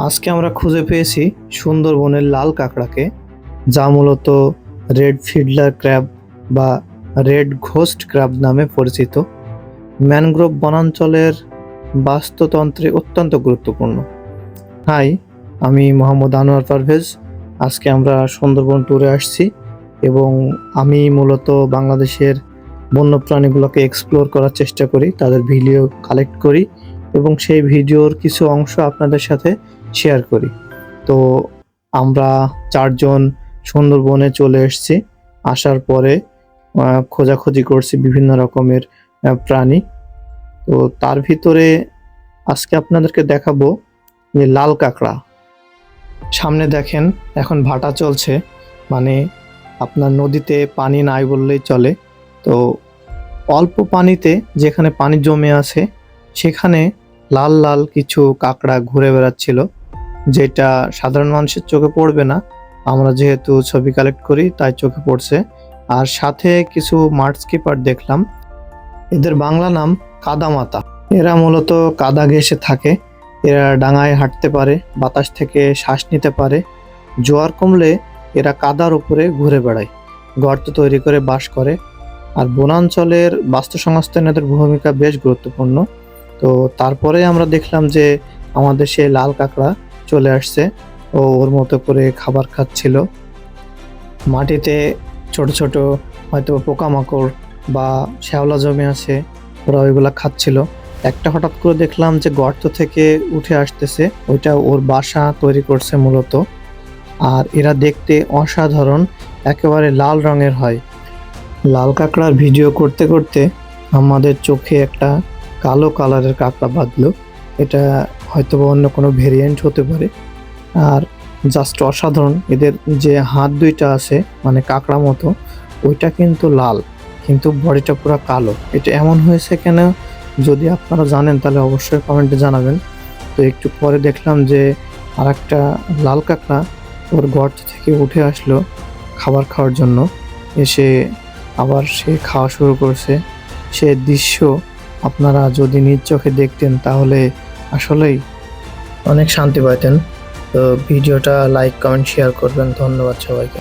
আজকে আমরা খুঁজে পেয়েছি সুন্দরবনের লাল কাঁকড়াকে, যা মূলত রেড ফিডলার ক্র্যাব বা রেড ঘোস্ট ক্র্যাব নামে পরিচিত। ম্যানগ্রোভ বনাঞ্চলের বাস্তুতন্ত্রে অত্যন্ত গুরুত্বপূর্ণ। হাই, আমি মোহাম্মদ আনোয়ার পারভেজ। আজকে আমরা সুন্দরবন ট্যুরে আসছি এবং আমি মূলত বাংলাদেশের বন্যপ্রাণীগুলোকে এক্সপ্লোর করার চেষ্টা করি, তাদের ভিডিও কালেক্ট করি এবং সেই ভিডিওর কিছু অংশ আপনাদের সাথে শেয়ার করি। তো আমরা 4 জন সুন্দরবনে চলে এসেছি। আসার পরে খোঁজাখুঁজি করছি বিভিন্ন রকমের প্রাণী। তো তার ভিতরে আজকে আপনাদেরকে দেখাবো যে লাল কাঁকড়া। সামনে দেখেন, এখন ভাটা চলছে, মানে আপনার নদীতে পানি নাই বললেই চলে। তো অল্প পানিতে যেখানে পানি জমে আছে সেখানে লাল লাল কিছু কাঁকড়া ঘুরে বেড়াচ্ছিল, যেটা সাধারণ মানুষের চোখে পড়বে না। আমরা যেহেতু ছবি কালেক্ট করি তাই চোখে পড়ছে। আর সাথে কিছু মাঠ স্কিপার দেখলাম, এদের বাংলা নাম কাদামাতা। এরা মূলত কাদা ঘেঁষে থাকে। এরা ডাঙায় হাঁটতে পারে, বাতাস থেকে শ্বাস নিতে পারে। জোয়ার কমলে এরা কাদার উপরে ঘুরে বেড়ায়, গর্ত তৈরি করে বাস করে। আর বনাঞ্চলের বাস্তু সংস্থানে এদের ভূমিকা বেশ গুরুত্বপূর্ণ। তো তারপরে আমরা দেখলাম যে আমাদের সেই লাল কাঁকড়া চলে আসছে ও ওর মতো করে খাবার খাচ্ছিল। মাটিতে ছোট ছোট হয়তো পোকামাকড় বা শ্যাওলা জমে আছে, ওরা ওইগুলা খাচ্ছিল। একটা হঠাৎ করে দেখলাম যে গর্ত থেকে উঠে আসতেছে, ওইটা ওর বাসা তৈরি করছে মূলত। আর এরা দেখতে অসাধারণ, একেবারে লাল রঙের হয়। লাল কাঁকড়ার ভিডিও করতে করতে আমাদের চোখে একটা কালো কালারের কাঁকড়া বাঁধলো। এটা হয়তো বা অন্য কোনো ভেরিয়েন্ট হতে পারে। আর জাস্ট অসাধারণ, এদের যে হাত দুইটা আছে মানে কাঁকড়া মতো, ওইটা কিন্তু লাল, কিন্তু বডিটা পুরো কালো। এটা এমন হয়েছে কেন, যদি আপনারা জানেন তাহলে অবশ্যই কমেন্টে জানাবেন। তো একটু পরে দেখলাম যে আর একটা লাল কাঁকড়া ওর গর্ত থেকে উঠে আসলো খাবার খাওয়ার জন্য। এসে আবার সে খাওয়া শুরু করছে। সে দৃশ্য আপনারা যদি নিজ চোখে দেখতেন তাহলে আসলেই অনেক শান্তি পাইতেন। তো ভিডিওটা লাইক, কমেন্ট, শেয়ার করবেন। ধন্যবাদ সবাইকে।